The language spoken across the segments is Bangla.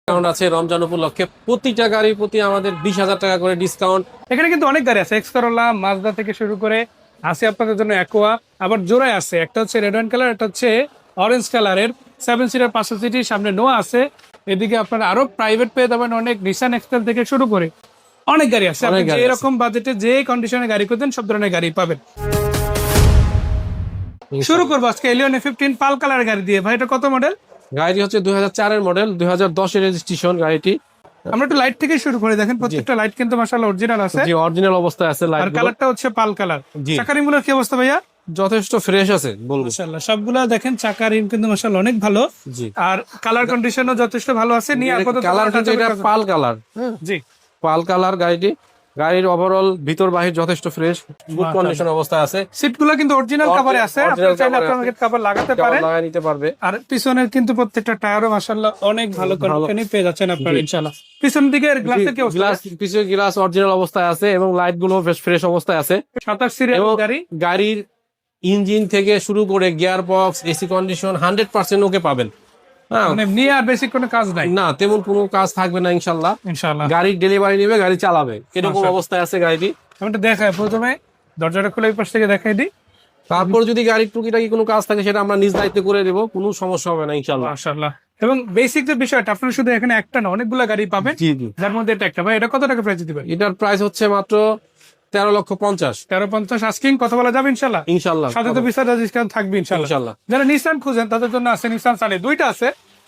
ডিসকাউন্ট আছে রমজান উপলক্ষে প্রতিটা গাড়ির প্রতি আমাদের 20,000 টাকা করে ডিসকাউন্ট। এখানে কিন্তু অনেক গাড়ি আছে, এক্স করোলা, মাজদা থেকে শুরু করে আছে আপনাদের জন্য অ্যাকোয়া, আবার জোড়ায় আছে, একটা হচ্ছে রেড ওয়াইন কালার, একটা হচ্ছে অরেঞ্জ কালারের 7 সিটার 500 সিটি, সামনে নোয়া আছে। এদিকে আপনারা আরো প্রাইভেট পেয়ে যাবেন অনেক, নিসান এক্সেল থেকে শুরু করে অনেক গাড়ি আছে। আপনি যে এরকম বাজেটে যে কন্ডিশনে গাড়ি করতেন সব ধরনের গাড়ি পাবেন। শুরু করবো আজকে এলিয়ন A15 পাল কালার গাড়ি দিয়ে। ভাই এটা কত মডেল? গাড়িটি হচ্ছে 2004 এর মডেল, 2010 এর রেজিস্ট্রেশন গাড়িটি। আমরা একটু লাইট থেকে শুরু করে দেখেন, প্রত্যেকটা লাইট কিন্তু মাশাআল্লাহ অরিজিনাল আছে। জি, অরিজিনাল অবস্থায় আছে লাইট। আর কালারটা হচ্ছে পাল কালার। জি। চাকা রিমগুলোর কি অবস্থা ভাইয়া? যথেষ্ট ফ্রেশ আছে বলবো। মাশাআল্লাহ সবগুলা দেখেন, চাকা রিম কিন্তু মাশাআল্লাহ অনেক ভালো। জি। আর কালার কন্ডিশনও যথেষ্ট ভালো আছে। নিয়ে আপাতত কালার কিন্তু এটা পাল কালার। জি, পাল কালার গাড়িটি। গাড়ির ওভারঅল ভিতর বাহির যথেষ্ট ফ্রেশ, গুড কন্ডিশন অবস্থায় আছে। সিটগুলো কিন্তু অরিজিনাল কভারে আছে, আপনি চাইলে আপনাদের কভার লাগাতে পারেন, লাগাই নিতে পারবে। আর পিছনের কিন্তু প্রত্যেকটা টায়ারও মাশাআল্লাহ অনেক ভালো কন্ডিশনে পেয়ে যাচ্ছেন আপনারা ইনশাআল্লাহ। পিছন দিকের গ্লাসের কি অবস্থা? গ্লাস, পিছনের গ্লাস অরিজিনাল অবস্থায় আছে এবং লাইট গুলো ফ্রেশ অবস্থায় আছে। 27 সিরিয়াল গাড়ি। গাড়ির ইঞ্জিন থেকে শুরু করে গিয়ার বক্স, এসি কন্ডিশন 100% ওকে পাবেন। মানে নিয়ে আর বেশি কোনো কাজ নাই না, তেমন কোনো কাজ থাকবে না ইনশাল্লাহ। ইনশাআল্লাহ গাড়ির ডেলিভারি নেবে, গাড়ি চালাবে, এরকম অবস্থায় আছে গাড়িটি। আমি এটা দেখাই, প্রথমে দরজাটা খুলে এই পাশ থেকে দেখাই দিই। তারপর যদি গাড়ির টুকিটাকি কোনো কাজ থাকে সেটা আমরা নিজ দায়িত্বে করে দেবো, কোনো সমস্যা হবে না ইনশাল্লাহ। মাশাআল্লাহ। এবং বেসিক যে বিষয়টা, আপনারা শুধু এখানে একটা না অনেকগুলো গাড়ি পাবেন, জি জি। যার মধ্যে এটা একটা। ভাই এটা কত টাকা প্রাইস দিতে পারি? এটার প্রাইস হচ্ছে মাত্র 13,50,000। 1350 আস্কিং, কথা বলা যাবে ইনশাআল্লাহ। ইনশাল্লাহ সাথে তো 20,000 ডিসকাউন্ট থাকবে ইনশাআল্লাহ। ইনশাল্লাহ। যারা নিসান খুঁজেন তাদের জন্য আছে নিসান সানি, দুইটা আছে,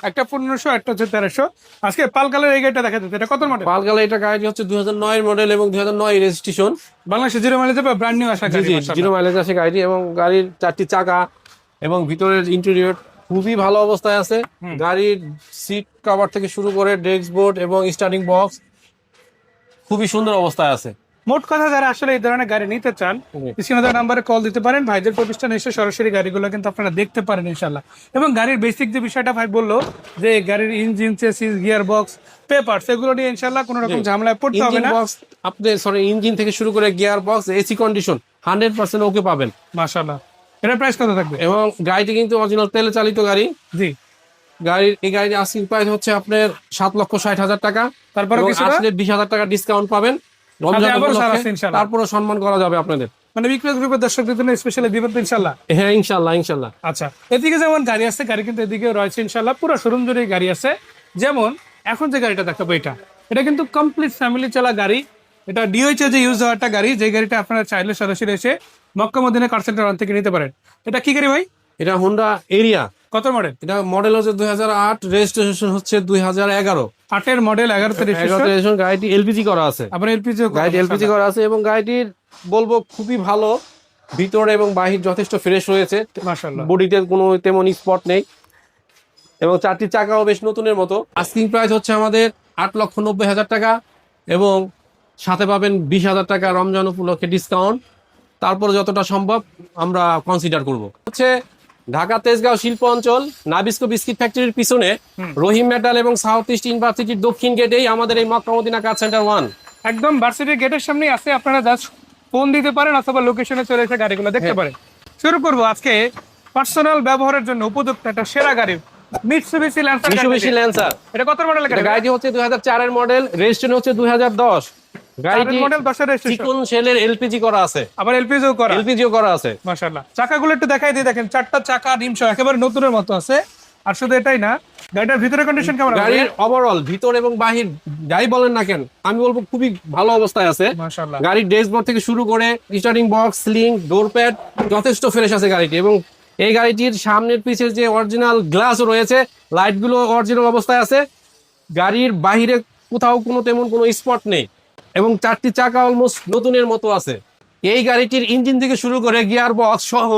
একটা 1500, একটা হচ্ছে 1300। আজকে পাল কালার এই গাড়িটা দেখা যাচ্ছে, এটা কত মডেল? পালকালা এটা গাড়িটি হচ্ছে 2009 এর মডেল এবং 2009 রেজিস্ট্রেশন। বাংলাদেশে জিরো মাইলেজ যাবে, ব্র্যান্ড নিউ আসা গাড়ি। জিরো মাইলেজ আছে গাড়িটি এবং গাড়ির 4টি চাকা এবং ভিতরের ইন্টেরিয়র খুবই ভালো অবস্থায় আছে। গাড়ির সিট কভার থেকে শুরু করে ডেস্ক বোর্ড এবং স্টার্টিং বক্স খুবই সুন্দর অবস্থায় আছে। মোট কথা, যারা আসলে এই ধরনের গাড়ি নিতে চান স্ক্রিনে দেওয়া নাম্বারে কল দিতে পারেন, ভাইদের প্রতিষ্ঠানে এসে সরাসরি গাড়িগুলো কিন্তু আপনারা দেখতে পারেন ইনশাআল্লাহ। এবং গাড়ির বেসিক যে বিষয়টা ভাই বললো, যে গাড়ির engine, chassis, gear box, papers, এগুলো নিয়ে ইনশাআল্লাহ কোনো রকম ঝামেলায় পড়তে হবে না। ইঞ্জিন থেকে শুরু করে গিয়ার বক্স, এসি কন্ডিশন 100% ওকে পাবেন মাশাআল্লাহ। এটার প্রাইস কত থাকবে? এবং গাড়িটি কিন্তু অরিজিনাল তেলে চালিত গাড়ি। জি। এই গাড়ির আস্কিং প্রাইস হচ্ছে আপনার 7,60,000 টাকা। তারপরে আসলে 20,000 টাকা ডিসকাউন্ট পাবেন রমজান উপলক্ষে, তারপরে সম্মান করা যাবে আপনাদের। মানে বিক্রয় গ্রুপের দর্শকদের জন্য স্পেশালি দিবেন তো ইনশাআল্লাহ? হ্যাঁ ইনশাআল্লাহ ইনশাআল্লাহ। আচ্ছা, এদিকে যেমন গাড়ি আছে, গাড়ি কিন্তু এদিকেও রয়েছে ইনশাআল্লাহ, পুরো শোরুম জুড়ে গাড়ি আছে। যেমন এখন যে গাড়িটা দেখাবো, এটা কিন্তু কমপ্লিট ফ্যামিলি চলা গাড়ি। এটা ডিওএইচ যে ইউজ হওয়া একটা গাড়ি, যে গাড়িটা আপনারা চাইলে সরাসরি এসে Mecca Medina car center one থেকে নিতে পারেন। এটা কি গাড়ি ভাই? এটা হোন্ডা এরিয়া। কত মডেল? এটা মডেল হচ্ছে 2008, রেজিস্ট্রেশন হচ্ছে 2011। 8 এর মডেল, 11তে রেজিস্ট্রেশন। গাড়িটি এলপিজি করা আছে, আবার এলপিজি গাড়িটি এলপিজি করা আছে এবং গাড়িটির বলবো খুবই ভালো, ভিতরে এবং বাহির যথেষ্ট ফ্রেশ রয়েছে মাশাআল্লাহ। বডিতে কোনো তেমন স্পট নেই এবং 4টি চাকাও বেশ নতুনের মতো। আস্কিং প্রাইস হচ্ছে আমাদের 8,90,000 টাকা এবং সাথে পাবেন 20,000 টাকা রমজান উপলক্ষে ডিসকাউন্ট। তারপরে যতটা সম্ভব আমরা কনসিডার করব। হচ্ছে ঢাকা তেজগাঁও শিল্প অঞ্চল, নাবিস্কো বিস্কিট ফ্যাক্টরির পিছনে রহিম মেটাল এবং সাউথ ইস্ট ইউনিভার্সিটির দক্ষিণ গেটেই আমাদের এই মক্কা মদিনা কার সেন্টার 1 একদম ভার্সিটির গেটের সামনেই আছে। আপনারা জাস্ট ফোন দিতে পারেন অথবা লোকেশনে চলে এসে গাড়িগুলো দেখতে পারেন। শুরু করব আজকে পার্সোনাল ব্যবহারের জন্য উপযুক্ত একটা সেরা গাড়ি, মিৎসুবিশি ল্যান্সার। এটা কত মডেল গাড়ি? গাড়িটি হচ্ছে 2004 এর মডেল, রেজিস্ট্রেশন হচ্ছে 2010। গাড়িটি মডেল 10 এর রেজিস্ট্রেশন, চিকন শেলের এলপিজি করা আছে, আবার এলপিজিও করা। এলপিজিও করা আছে। মাশাআল্লাহ। চাকাগুলো একটু দেখাই দিই, দেখেন 4টা চাকা রিম সহ একেবারে নতুনের মতো আছে। আর শুধু এটাই না, গাড়িটার ভিতরে কন্ডিশন কেমন? গাড়ির ওভারঅল ভিতর এবং বাহির যাই বলেন না কেন, আমি বলবো খুবই ভালো অবস্থায় আছে। মাশাআল্লাহ। গাড়ির ড্যাশবোর্ড থেকে শুরু করে স্টার্টিং বক্স, স্লিং, ডোর প্যাড যথেষ্ট ফ্রেশ আছে গাড়িটি। এবং এই গাড়িটির সামনের পিছের যে অরিজিনাল গ্লাস রয়েছে, লাইটগুলো অরিজিনাল অবস্থায় আছে। গাড়ির বাহিরে কোথাও তেমন কোনো স্পট নেই এবং 4টি চাকা অলমোস্ট নতুনের মতো আছে। এই গাড়িটির ইঞ্জিন থেকে শুরু করে গিয়ার বক্স সহ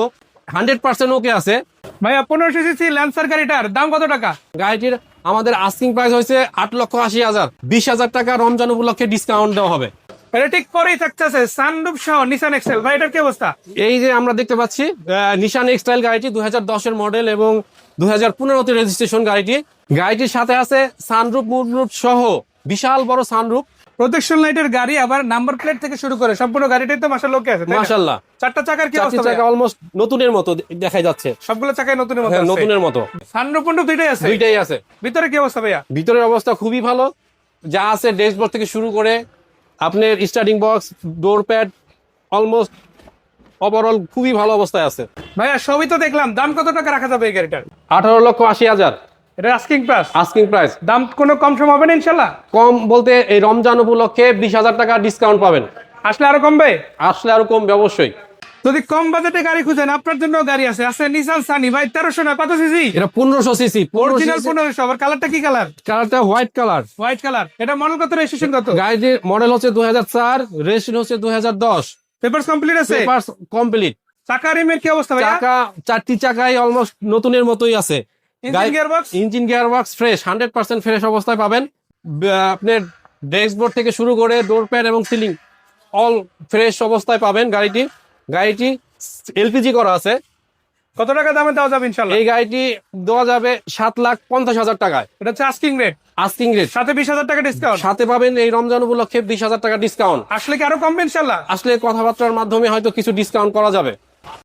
100% ওকে আছে। ভাইয়া 1500 সিসি ল্যান্সার গাড়িটার দাম কত টাকা? গাড়িটির আমাদের আস্কিং প্রাইস হয়েছে 8,80,000। 20,000 টাকা রমজান উপলক্ষে ডিসকাউন্ট দেওয়া হবে। এটা ঠিক পরেই থাকতেছে সানরুফ সহ নিসান এক্সেল। ভাই এটার কি অবস্থা? এই যে আমরা দেখতে পাচ্ছি নিসান এক্সটাইল গাড়িটি 2010 এর মডেল এবং 2015 তে রেজিস্ট্রেশন গাড়িটির সাথে আছে সানরুফ মুনরুফ সহ বিশাল বড় সানরুফ প্রোটেকশন লাইটের গাড়ি, আবার নাম্বার প্লেট থেকে শুরু করে সম্পূর্ণ গাড়িটাই তো মাশাআল্লাহ ওকে আছে, তাই না? মাশাআল্লাহ, চারটা চাকার কি চারটি অবস্থা চাকা ভাইয়া? অলমোস্ট নতুনের মতো দেখাই যাচ্ছে। সবগুলো চাকায় নতুনের মতো হ্যাঁ, আছে। নতুনের মতো। সানরুফ মন্ডপ দুইটাই আছে? দুইটাই আছে। ভিতরে কি অবস্থা ভাইয়া? ভিতরের অবস্থা খুবই ভালো, যা আছে ড্যাশবোর্ড থেকে শুরু করে আপনার স্টার্টিং বক্স, ডোর প্যাড, অলমোস্ট ওভারঅল খুবই ভালো অবস্থায় আছে। ভাইয়া সবই তো দেখলাম, দাম কত টাকা রাখা যাবে এই গাড়িটার? 18,80,000 এটা আস্কিং প্রাইস। Asking price. দাম কোনো কম সম হবে না ইনশাল্লাহ? কম বলতে এই রমজান উপলক্ষে 20,000 টাকা ডিসকাউন্ট পাবেন। আসলে আরো কমবে? আসলে আরো কমবে অবশ্যই। যদি কম বাজেটে গাড়ি খুঁজেন আপনার জন্য গাড়ি আছে। আছে নিসান সানি ভাই, 1300 না কত সিসি? এটা 1500 সিসি, অরিজিনাল 1500। আবার কালারটা কি কালার? কালারটা হোয়াইট কালার। White colour. এটা মডেল কত, রেজিস্ট্রেশন কত? গাড়িটির মডেল হচ্ছে 2004, রেজিস্ট্রেশন হচ্ছে 2010। পেপারস কমপ্লিট আছে? Papers complete. চাকা রিমের কি অবস্থা ভাইয়া? চাকা চারটি চাকাই অলমোস্ট নতুনের মতোই আছে। Engine gearbox? Engine gearbox fresh, 100% fresh অবস্থায় পাবেন। আপনার ড্যাশবোর্ড থেকে শুরু করে ডোর প্যাড এবং সিলিং অল ফ্রেশ অবস্থায় পাবেন। গাড়িটি এলপিজি করা আছে। কত টাকা দামে দেওয়া যাবে ইনশাল্লাহ? এই গাড়িটি দেওয়া যাবে 7,50,000 টাকায়। এটা হচ্ছে আস্কিং রেট, আস্কিং রেট। সাথে 20,000 টাকা ডিসকাউন্ট। সাথে পাবেন এই রমজান উপলক্ষে 20,000 টাকা ডিসকাউন্ট। আসলে কি আরো কমবে ইনশাল্লাহ? আসলে কথাবার্তার মাধ্যমে হয়তো কিছু ডিসকাউন্ট করা যাবে।